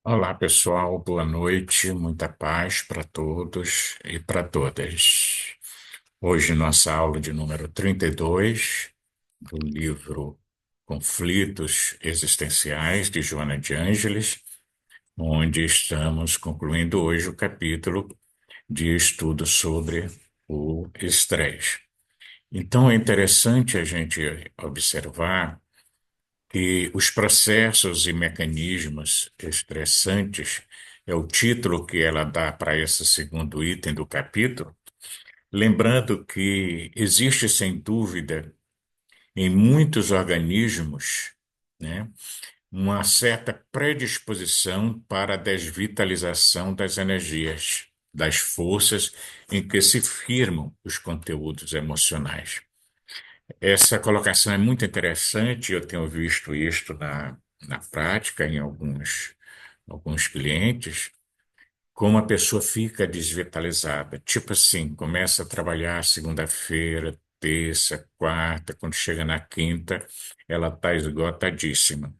Olá, pessoal, boa noite, muita paz para todos e para todas. Hoje, nossa aula de número 32 do livro Conflitos Existenciais, de Joana de Ângeles, onde estamos concluindo hoje o capítulo de estudo sobre o estresse. Então, é interessante a gente observar que os processos e mecanismos estressantes é o título que ela dá para esse segundo item do capítulo, lembrando que existe, sem dúvida, em muitos organismos, né, uma certa predisposição para a desvitalização das energias, das forças em que se firmam os conteúdos emocionais. Essa colocação é muito interessante, eu tenho visto isto na prática em alguns clientes, como a pessoa fica desvitalizada. Tipo assim, começa a trabalhar segunda-feira, terça, quarta, quando chega na quinta, ela está esgotadíssima,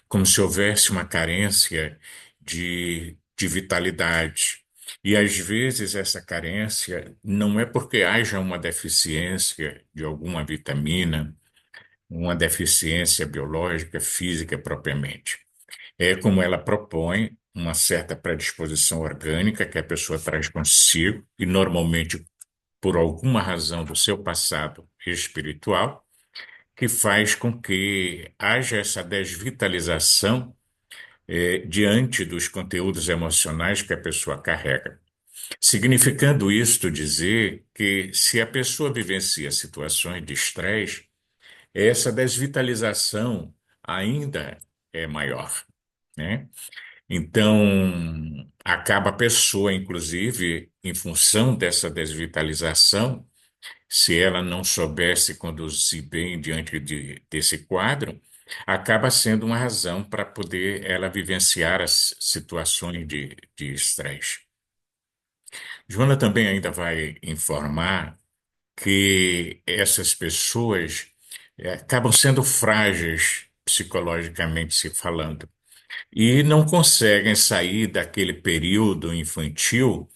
como se houvesse uma carência de vitalidade. E às vezes essa carência não é porque haja uma deficiência de alguma vitamina, uma deficiência biológica, física propriamente. É como ela propõe uma certa predisposição orgânica que a pessoa traz consigo, e normalmente por alguma razão do seu passado espiritual, que faz com que haja essa desvitalização diante dos conteúdos emocionais que a pessoa carrega. Significando isto dizer que se a pessoa vivencia situações de estresse, essa desvitalização ainda é maior, né? Então, acaba a pessoa, inclusive, em função dessa desvitalização, se ela não soubesse conduzir bem diante desse quadro, acaba sendo uma razão para poder ela vivenciar as situações de estresse. Joana também ainda vai informar que essas pessoas acabam sendo frágeis psicologicamente se falando e não conseguem sair daquele período infantil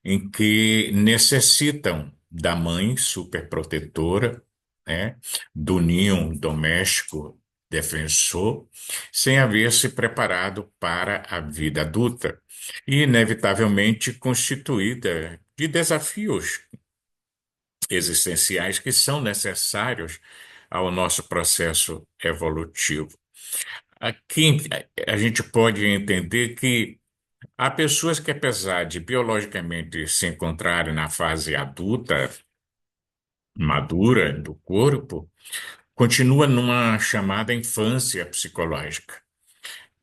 em que necessitam da mãe superprotetora, né, do ninho doméstico defensor, sem haver se preparado para a vida adulta e inevitavelmente constituída de desafios existenciais que são necessários ao nosso processo evolutivo. Aqui a gente pode entender que há pessoas que, apesar de biologicamente se encontrarem na fase adulta, madura do corpo, continua numa chamada infância psicológica.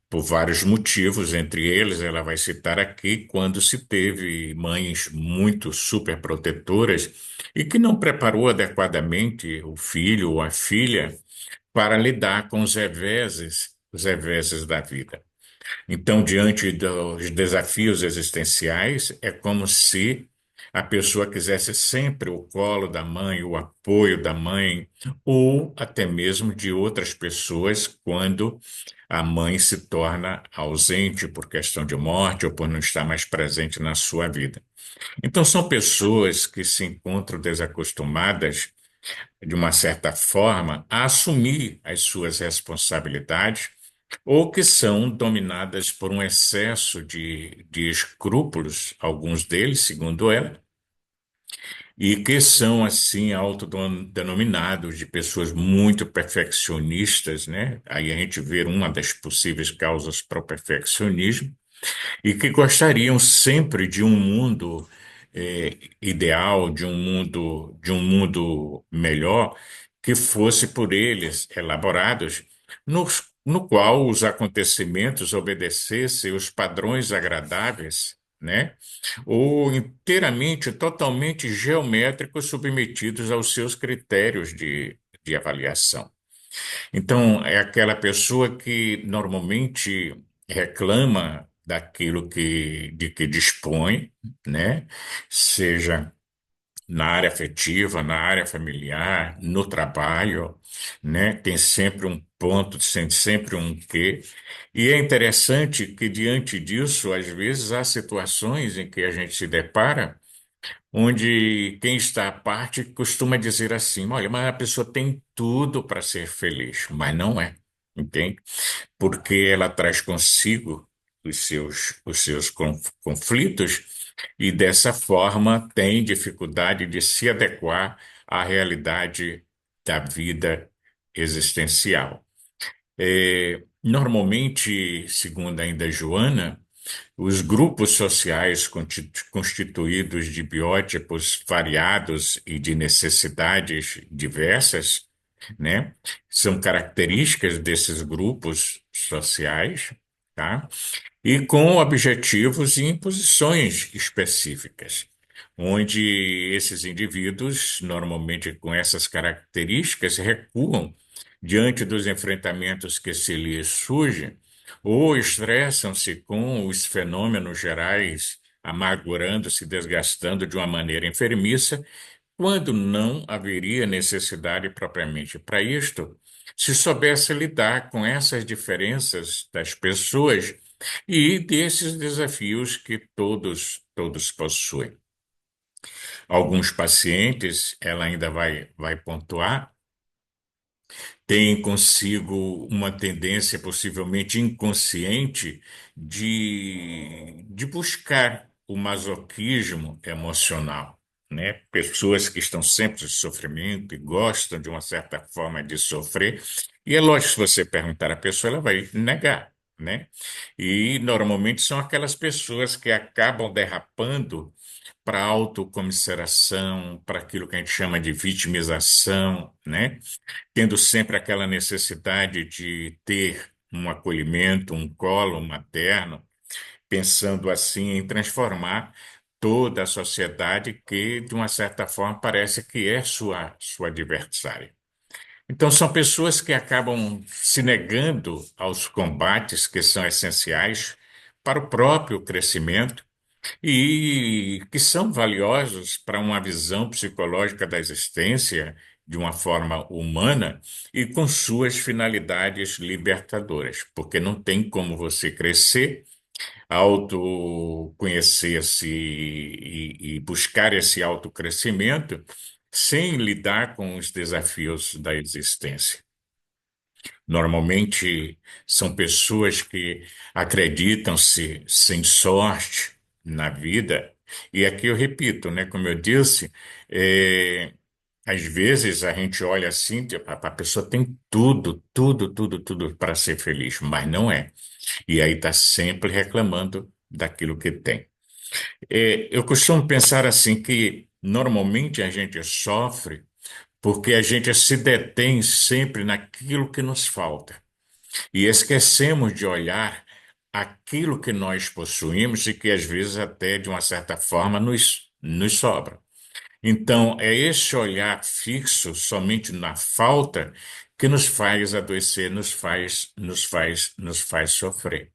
Por vários motivos, entre eles, ela vai citar aqui quando se teve mães muito superprotetoras e que não preparou adequadamente o filho ou a filha para lidar com os reveses da vida. Então, diante dos desafios existenciais, é como se a pessoa quisesse sempre o colo da mãe, o apoio da mãe, ou até mesmo de outras pessoas, quando a mãe se torna ausente por questão de morte ou por não estar mais presente na sua vida. Então, são pessoas que se encontram desacostumadas, de uma certa forma, a assumir as suas responsabilidades ou que são dominadas por um excesso de escrúpulos, alguns deles, segundo ela, e que são, assim, autodenominados de pessoas muito perfeccionistas, né? Aí a gente vê uma das possíveis causas para o perfeccionismo, e que gostariam sempre de um mundo ideal, de um mundo melhor, que fosse por eles elaborados, no qual os acontecimentos obedecessem os padrões agradáveis, né? Ou inteiramente, totalmente geométricos, submetidos aos seus critérios de avaliação. Então, é aquela pessoa que normalmente reclama daquilo de que dispõe, né? Seja na área afetiva, na área familiar, no trabalho, né? Tem sempre um ponto, tem sempre um quê. E é interessante que, diante disso, às vezes há situações em que a gente se depara onde quem está à parte costuma dizer assim: olha, mas a pessoa tem tudo para ser feliz, mas não é, entende? Porque ela traz consigo os seus conflitos e dessa forma tem dificuldade de se adequar à realidade da vida existencial. Normalmente, segundo ainda Joana, os grupos sociais constituídos de biótipos variados e de necessidades diversas, né, são características desses grupos sociais, tá? E com objetivos e imposições específicas, onde esses indivíduos, normalmente com essas características, recuam diante dos enfrentamentos que se lhes surgem ou estressam-se com os fenômenos gerais, amargurando-se, desgastando de uma maneira enfermiça, quando não haveria necessidade propriamente para isto, se soubesse lidar com essas diferenças das pessoas e desses desafios que todos possuem. Alguns pacientes, ela ainda vai pontuar, tem consigo uma tendência possivelmente inconsciente de buscar o masoquismo emocional, né? Pessoas que estão sempre em sofrimento e gostam de uma certa forma de sofrer. E é lógico, se você perguntar à pessoa, ela vai negar, né? E normalmente são aquelas pessoas que acabam derrapando para a autocomiseração, para aquilo que a gente chama de vitimização, né? Tendo sempre aquela necessidade de ter um acolhimento, um colo materno, pensando assim em transformar toda a sociedade que, de uma certa forma, parece que é sua adversária. Então, são pessoas que acabam se negando aos combates que são essenciais para o próprio crescimento e que são valiosos para uma visão psicológica da existência de uma forma humana e com suas finalidades libertadoras, porque não tem como você crescer, autoconhecer-se e buscar esse autocrescimento sem lidar com os desafios da existência. Normalmente são pessoas que acreditam-se sem sorte na vida. E aqui eu repito, né? Como eu disse, às vezes a gente olha assim, tipo, a pessoa tem tudo para ser feliz, mas não é. E aí está sempre reclamando daquilo que tem. Eu costumo pensar assim que normalmente a gente sofre porque a gente se detém sempre naquilo que nos falta. E esquecemos de olhar aquilo que nós possuímos e que às vezes até de uma certa forma nos sobra. Então, é esse olhar fixo somente na falta que nos faz adoecer, nos faz sofrer.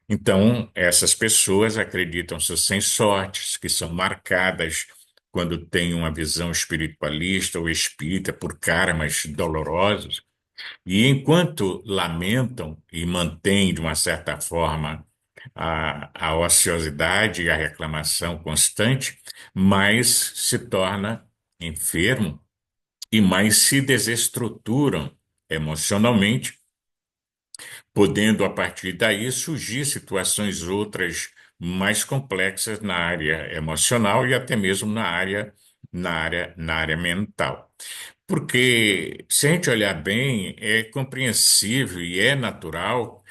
Então, essas pessoas acreditam-se sem sortes, que são marcadas quando têm uma visão espiritualista ou espírita por karmas dolorosos, e enquanto lamentam e mantêm, de uma certa forma, a ociosidade e a reclamação constante, mais se torna enfermo e mais se desestruturam emocionalmente, podendo, a partir daí, surgir situações outras mais complexas na área emocional e até mesmo na área mental. Porque, se a gente olhar bem, é compreensível e é natural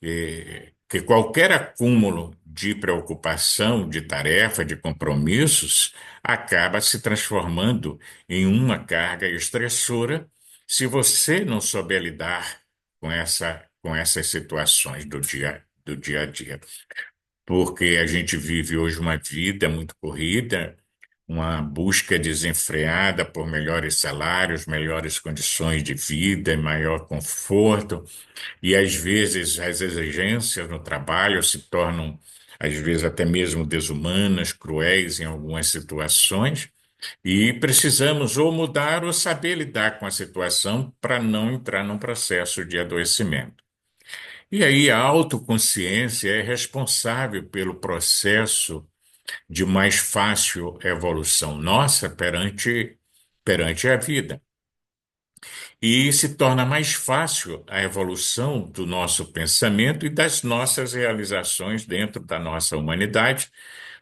que qualquer acúmulo de preocupação, de tarefa, de compromissos, acaba se transformando em uma carga estressora se você não souber lidar com essas situações do dia a dia. Porque a gente vive hoje uma vida muito corrida, uma busca desenfreada por melhores salários, melhores condições de vida e maior conforto, e às vezes as exigências no trabalho se tornam, às vezes, até mesmo desumanas, cruéis em algumas situações, E precisamos ou mudar ou saber lidar com a situação para não entrar num processo de adoecimento. E aí a autoconsciência é responsável pelo processo de mais fácil evolução nossa perante a vida. E se torna mais fácil a evolução do nosso pensamento e das nossas realizações dentro da nossa humanidade,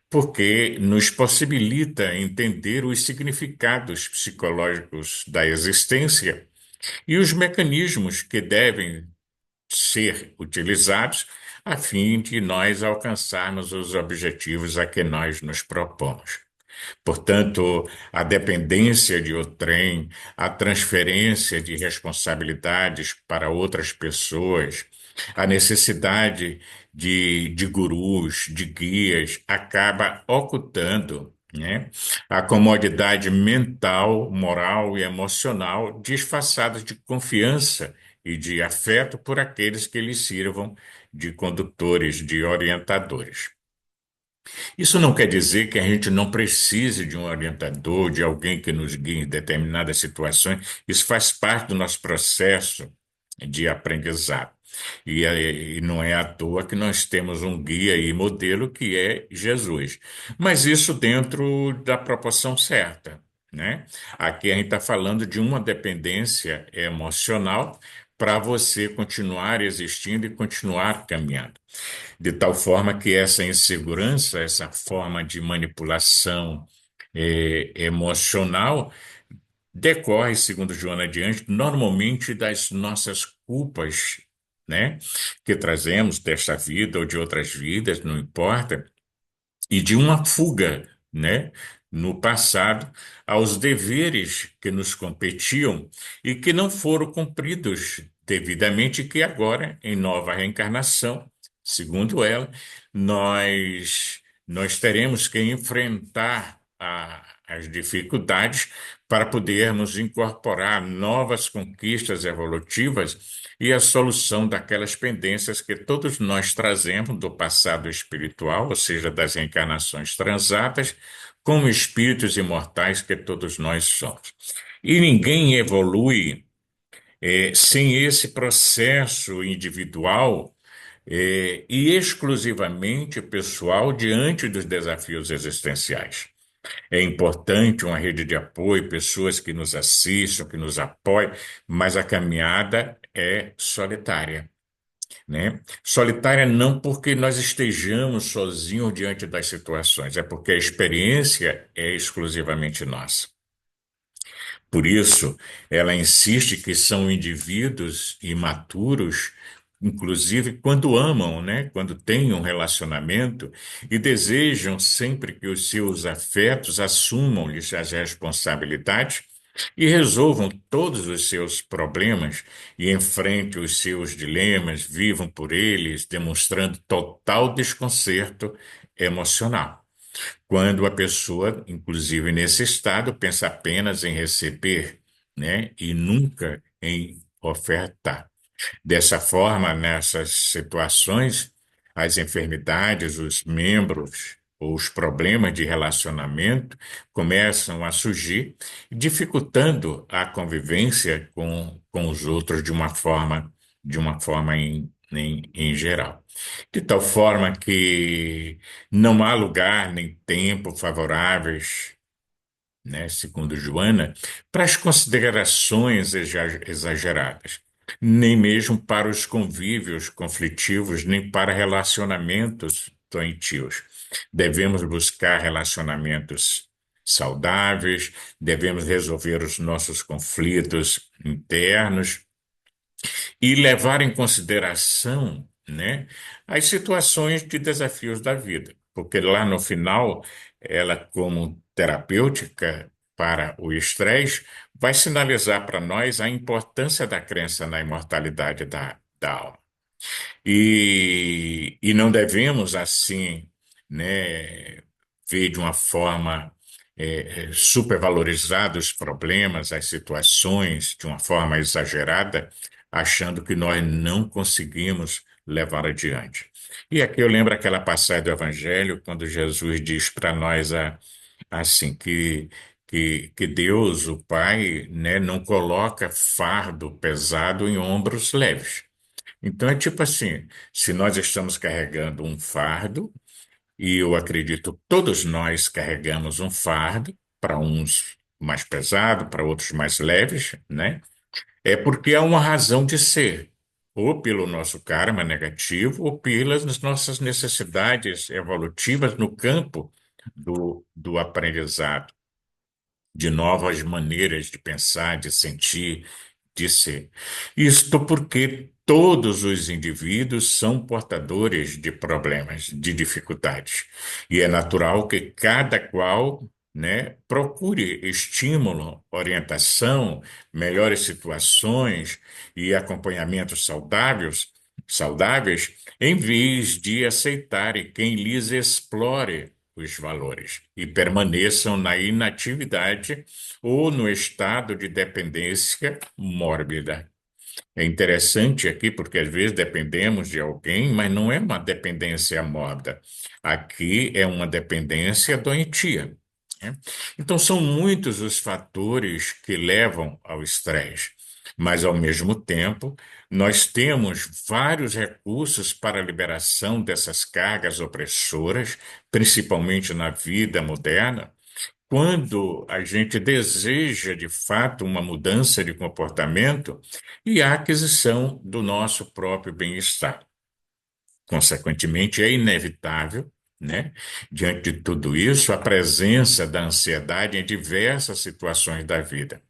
porque nos possibilita entender os significados psicológicos da existência e os mecanismos que devem ser utilizados a fim de nós alcançarmos os objetivos a que nós nos propomos. Portanto, a dependência de outrem, a transferência de responsabilidades para outras pessoas, a necessidade de gurus, de guias, acaba ocultando, né, a comodidade mental, moral e emocional disfarçadas de confiança e de afeto por aqueles que lhes sirvam de condutores, de orientadores. Isso não quer dizer que a gente não precise de um orientador, de alguém que nos guie em determinadas situações. Isso faz parte do nosso processo de aprendizado. E não é à toa que nós temos um guia e modelo que é Jesus. Mas isso dentro da proporção certa, né? Aqui a gente está falando de uma dependência emocional para você continuar existindo e continuar caminhando. De tal forma que essa insegurança, essa forma de manipulação emocional, decorre, segundo Joana de Anjos, normalmente das nossas culpas, né, que trazemos desta vida ou de outras vidas, não importa, e de uma fuga, né, no passado, aos deveres que nos competiam e que não foram cumpridos devidamente, e que agora, em nova reencarnação, segundo ela, nós teremos que enfrentar as dificuldades para podermos incorporar novas conquistas evolutivas e a solução daquelas pendências que todos nós trazemos do passado espiritual, ou seja, das reencarnações transatas, como espíritos imortais que todos nós somos. E ninguém evolui sem esse processo individual e exclusivamente pessoal diante dos desafios existenciais. É importante uma rede de apoio, pessoas que nos assistam, que nos apoiem, mas a caminhada é solitária, né? Solitária não porque nós estejamos sozinhos diante das situações, é porque a experiência é exclusivamente nossa. Por isso, ela insiste que são indivíduos imaturos, inclusive quando amam, né? Quando têm um relacionamento e desejam sempre que os seus afetos assumam-lhes as responsabilidades e resolvam todos os seus problemas e enfrentem os seus dilemas, vivam por eles, demonstrando total desconcerto emocional. Quando a pessoa, inclusive nesse estado, pensa apenas em receber, né, e nunca em ofertar. Dessa forma, nessas situações, as enfermidades, os membros ou os problemas de relacionamento começam a surgir, dificultando a convivência com os outros de uma forma em geral. De tal forma que não há lugar nem tempo favoráveis, né, segundo Joana, para as considerações exageradas, nem mesmo para os convívios conflitivos, nem para relacionamentos doentios. Devemos buscar relacionamentos saudáveis, devemos resolver os nossos conflitos internos e levar em consideração, né, as situações de desafios da vida, porque lá no final, ela, como terapêutica para o estresse, vai sinalizar para nós a importância da crença na imortalidade da alma. E não devemos, assim, né, ver de uma forma supervalorizada os problemas, as situações, de uma forma exagerada, achando que nós não conseguimos levar adiante. E aqui eu lembro aquela passagem do Evangelho, quando Jesus diz para nós assim, que que Deus, o Pai, né, não coloca fardo pesado em ombros leves. Então é tipo assim, se nós estamos carregando um fardo, e eu acredito todos nós carregamos um fardo, para uns mais pesado, para outros mais leves, né? É porque há uma razão de ser, ou pelo nosso karma negativo, ou pelas nossas necessidades evolutivas no campo do aprendizado, de novas maneiras de pensar, de sentir, de ser. Isto porque todos os indivíduos são portadores de problemas, de dificuldades. E é natural que cada qual, né, procure estímulo, orientação, melhores situações e acompanhamentos saudáveis, em vez de aceitarem quem lhes explore os valores e permaneçam na inatividade ou no estado de dependência mórbida. É interessante aqui porque às vezes dependemos de alguém, mas não é uma dependência mórbida. Aqui é uma dependência doentia, né? Então são muitos os fatores que levam ao estresse, mas ao mesmo tempo nós temos vários recursos para a liberação dessas cargas opressoras, principalmente na vida moderna quando a gente deseja, de fato, uma mudança de comportamento e a aquisição do nosso próprio bem-estar. Consequentemente, é inevitável, né, diante de tudo isso, a presença da ansiedade em diversas situações da vida.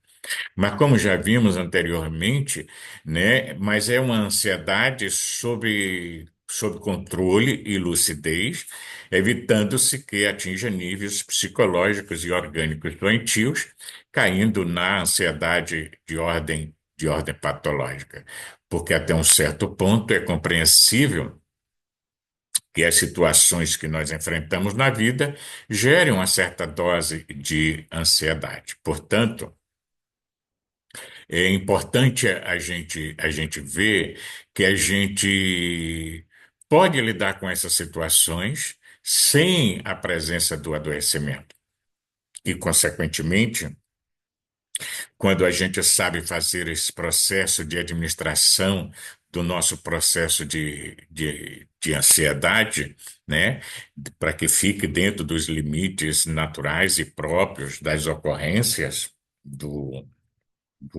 Mas como já vimos anteriormente, né, mas é uma ansiedade sob controle e lucidez, evitando-se que atinja níveis psicológicos e orgânicos doentios, caindo na ansiedade de ordem patológica. Porque até um certo ponto é compreensível que as situações que nós enfrentamos na vida gerem uma certa dose de ansiedade. Portanto, é importante a gente ver que a gente pode lidar com essas situações sem a presença do adoecimento. E, consequentemente, quando a gente sabe fazer esse processo de administração do nosso processo de ansiedade, né, para que fique dentro dos limites naturais e próprios das ocorrências do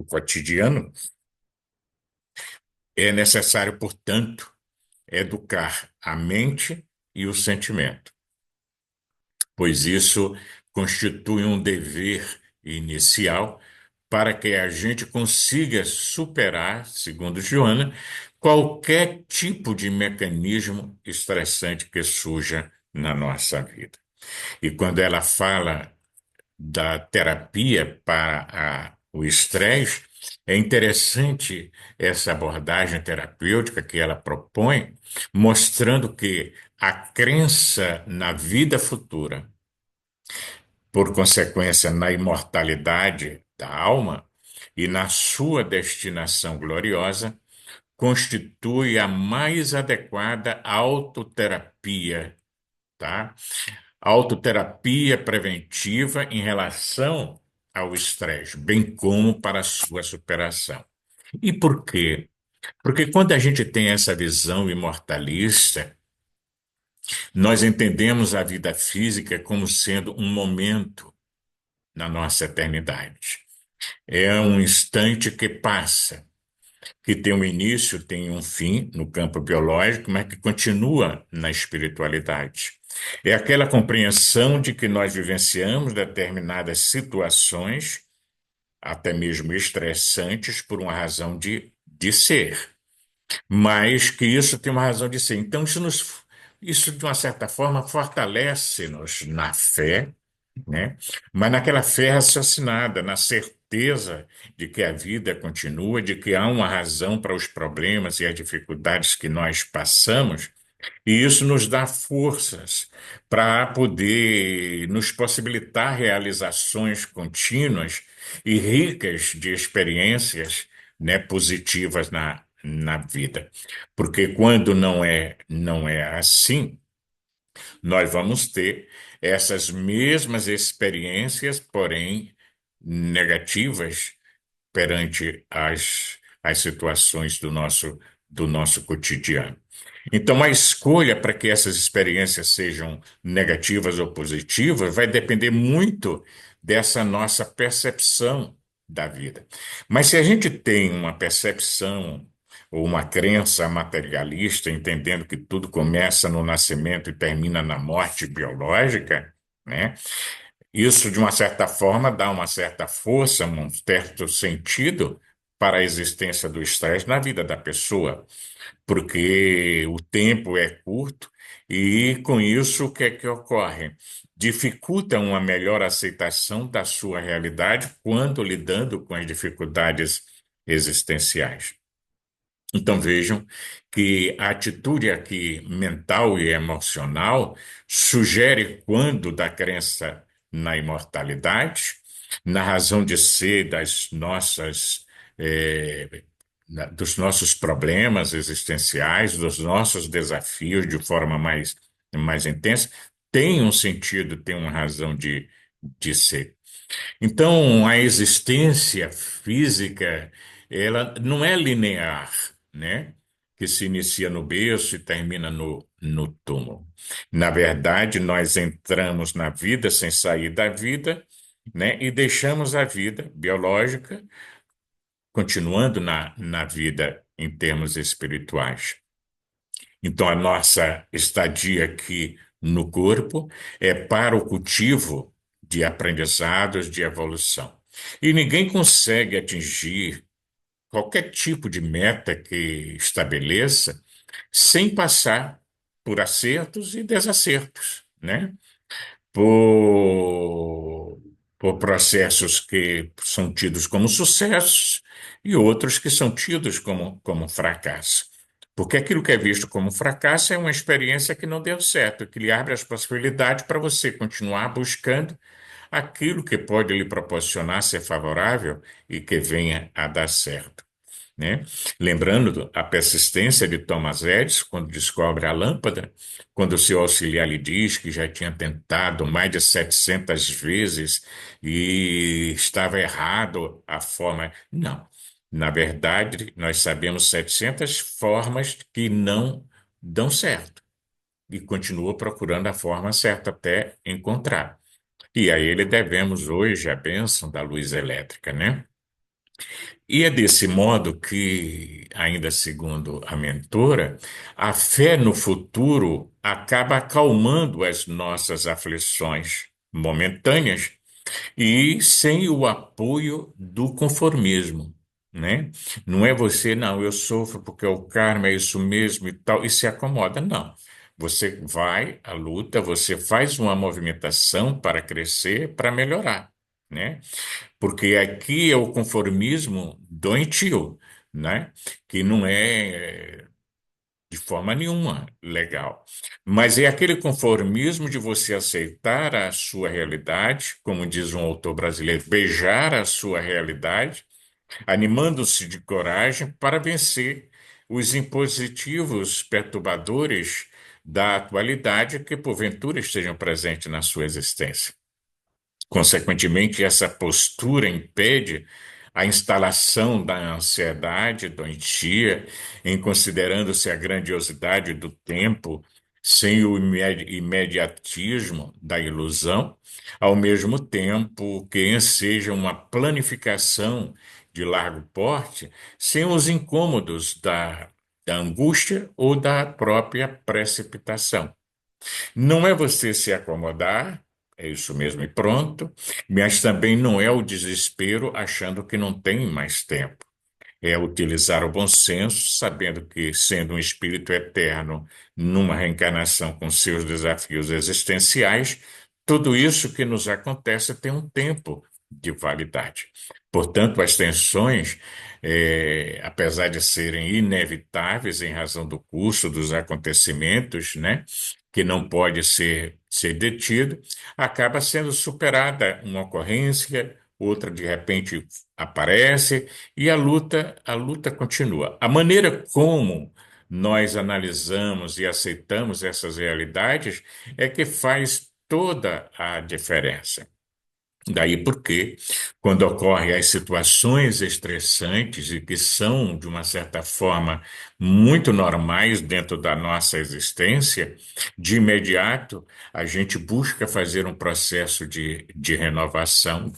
cotidiano, é necessário, portanto, educar a mente e o sentimento, pois isso constitui um dever inicial para que a gente consiga superar, segundo Joana, qualquer tipo de mecanismo estressante que surja na nossa vida. E quando ela fala da terapia para o estresse, é interessante essa abordagem terapêutica que ela propõe, mostrando que a crença na vida futura, por consequência, na imortalidade da alma e na sua destinação gloriosa, constitui a mais adequada autoterapia, tá? Autoterapia preventiva em relação ao estresse, bem como para a sua superação. E por quê? Porque quando a gente tem essa visão imortalista, nós entendemos a vida física como sendo um momento na nossa eternidade. É um instante que passa, que tem um início, tem um fim no campo biológico, mas que continua na espiritualidade. É aquela compreensão de que nós vivenciamos determinadas situações, até mesmo estressantes, por uma razão de ser, mas que isso tem uma razão de ser. Então, isso de uma certa forma, fortalece-nos na fé, né? Mas naquela fé raciocinada, na certeza de que a vida continua, de que há uma razão para os problemas e as dificuldades que nós passamos, e isso nos dá forças para poder nos possibilitar realizações contínuas e ricas de experiências, né, positivas na vida. Porque quando não é assim, nós vamos ter essas mesmas experiências, porém negativas, perante as situações do nosso cotidiano. Então, a escolha para que essas experiências sejam negativas ou positivas vai depender muito dessa nossa percepção da vida. Mas se a gente tem uma percepção ou uma crença materialista, entendendo que tudo começa no nascimento e termina na morte biológica, né? Isso, de uma certa forma, dá uma certa força, um certo sentido para a existência do estresse na vida da pessoa, porque o tempo é curto e, com isso, o que é que ocorre? Dificulta uma melhor aceitação da sua realidade quando lidando com as dificuldades existenciais. Então vejam que a atitude aqui mental e emocional sugere quando da crença na imortalidade, na razão de ser das nossas dos nossos problemas existenciais, dos nossos desafios de forma mais intensa, tem um sentido, tem uma razão de ser. Então, a existência física, ela não é linear, né? Que se inicia no berço e termina no túmulo. Na verdade, nós entramos na vida sem sair da vida, né? E deixamos a vida biológica, continuando na vida em termos espirituais. Então, a nossa estadia aqui no corpo é para o cultivo de aprendizados, de evolução. E ninguém consegue atingir qualquer tipo de meta que estabeleça sem passar por acertos e desacertos, né? Por, por processos que são tidos como sucessos e outros que são tidos como fracasso. Porque aquilo que é visto como fracasso é uma experiência que não deu certo, que lhe abre as possibilidades para você continuar buscando aquilo que pode lhe proporcionar ser favorável e que venha a dar certo, né? Lembrando a persistência de Thomas Edison, quando descobre a lâmpada, quando o seu auxiliar lhe diz que já tinha tentado mais de 700 vezes e estava errado a forma. Não. Na verdade, nós sabemos 700 formas que não dão certo e continua procurando a forma certa até encontrar. E a ele devemos hoje a bênção da luz elétrica, né? E é desse modo que, ainda segundo a mentora, a fé no futuro acaba acalmando as nossas aflições momentâneas e sem o apoio do conformismo, né? Não é você, não, eu sofro porque o karma é isso mesmo e tal, e se acomoda, não. Você vai à luta, você faz uma movimentação para crescer, para melhorar, né? Porque aqui é o conformismo doentio, né? Que não é de forma nenhuma legal. Mas é aquele conformismo de você aceitar a sua realidade, como diz um autor brasileiro, beijar a sua realidade, animando-se de coragem para vencer os impositivos perturbadores da atualidade que porventura estejam presentes na sua existência. Consequentemente, essa postura impede a instalação da ansiedade doentia, em considerando-se a grandiosidade do tempo, sem o imediatismo da ilusão, ao mesmo tempo que enseja uma planificação de largo porte, sem os incômodos da angústia ou da própria precipitação. Não é você se acomodar, é isso mesmo e pronto, mas também não é o desespero achando que não tem mais tempo. É utilizar o bom senso, sabendo que, sendo um espírito eterno, numa reencarnação com seus desafios existenciais, tudo isso que nos acontece tem um tempo de validade. Portanto, as tensões, apesar de serem inevitáveis em razão do curso dos acontecimentos, né, que não pode ser detido, acaba sendo superada uma ocorrência, outra de repente aparece e a luta continua. A maneira como nós analisamos e aceitamos essas realidades é que faz toda a diferença. Daí porque, quando ocorrem as situações estressantes e que são, de uma certa forma, muito normais dentro da nossa existência, de imediato a gente busca fazer um processo de renovação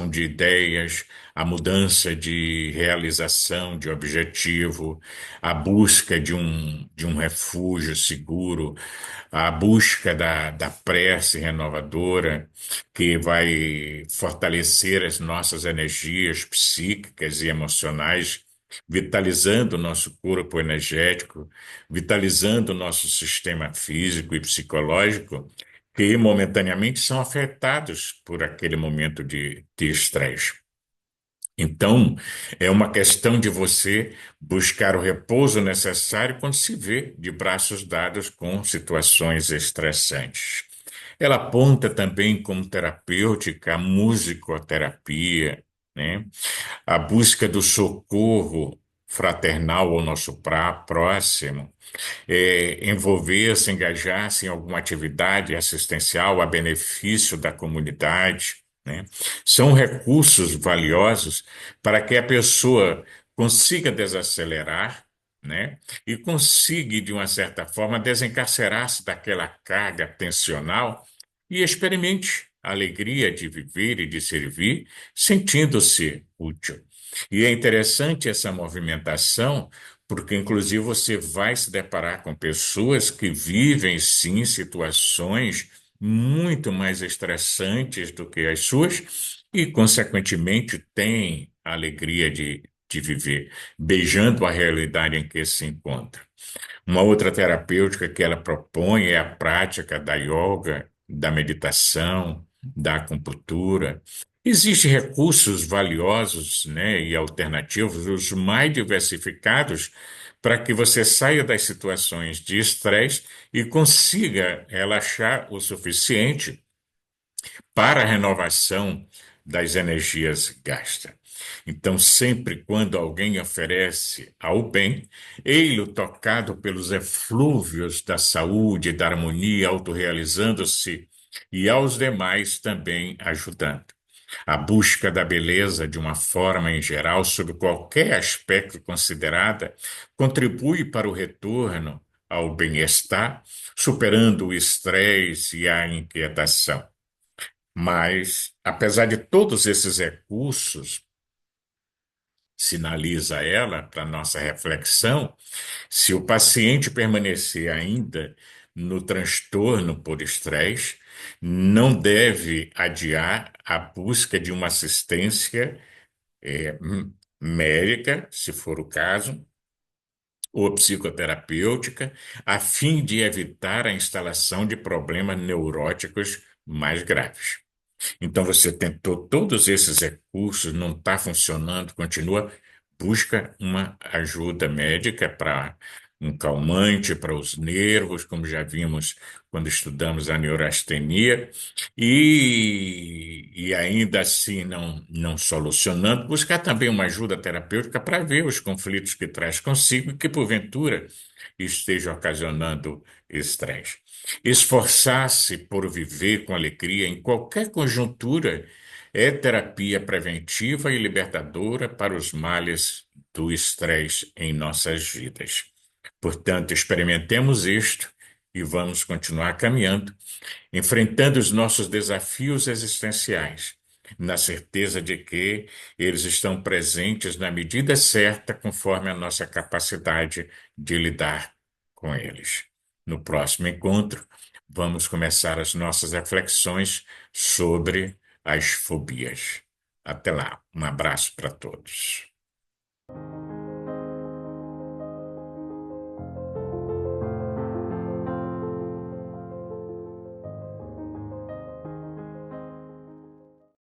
de ideias, a mudança de realização de objetivo, a busca de um refúgio seguro, a busca da prece renovadora, que vai fortalecer as nossas energias psíquicas e emocionais, vitalizando o nosso corpo energético, vitalizando o nosso sistema físico e psicológico, que momentaneamente são afetados por aquele momento de estresse. Então, é uma questão de você buscar o repouso necessário quando se vê de braços dados com situações estressantes. Ela aponta também como terapêutica a musicoterapia, né? A busca do socorro fraternal ao nosso próximo, envolver-se, engajar-se em alguma atividade assistencial a benefício da comunidade, né? São recursos valiosos para que a pessoa consiga desacelerar, né? E consiga, de uma certa forma, desencarcerar-se daquela carga tensional e experimente a alegria de viver e de servir, sentindo-se útil. E é interessante essa movimentação porque, inclusive, você vai se deparar com pessoas que vivem, sim, situações muito mais estressantes do que as suas e, consequentemente, têm a alegria de viver, beijando a realidade em que se encontra. Uma outra terapêutica que ela propõe é a prática da yoga, da meditação, da acupuntura. Existem recursos valiosos, né, e alternativos, os mais diversificados, para que você saia das situações de estresse e consiga relaxar o suficiente para a renovação das energias gastas. Então, sempre quando alguém oferece ao bem, ele, tocado pelos eflúvios da saúde, da harmonia, autorrealizando-se, e aos demais também ajudando. A busca da beleza, de uma forma em geral, sob qualquer aspecto considerada, contribui para o retorno ao bem-estar, superando o estresse e a inquietação. Mas, apesar de todos esses recursos, sinaliza ela para nossa reflexão, se o paciente permanecer ainda no transtorno por estresse, não deve adiar a busca de uma assistência médica, se for o caso, ou psicoterapêutica, a fim de evitar a instalação de problemas neuróticos mais graves. Então você tentou todos esses recursos, não está funcionando, continua, busca uma ajuda médica para um calmante para os nervos, como já vimos quando estudamos a neurastenia, e ainda assim não solucionando, buscar também uma ajuda terapêutica para ver os conflitos que traz consigo e que, porventura, esteja ocasionando estresse. Esforçar-se por viver com alegria em qualquer conjuntura é terapia preventiva e libertadora para os males do estresse em nossas vidas. Portanto, experimentemos isto e vamos continuar caminhando, enfrentando os nossos desafios existenciais, na certeza de que eles estão presentes na medida certa, conforme a nossa capacidade de lidar com eles. No próximo encontro, vamos começar as nossas reflexões sobre as fobias. Até lá, um abraço para todos.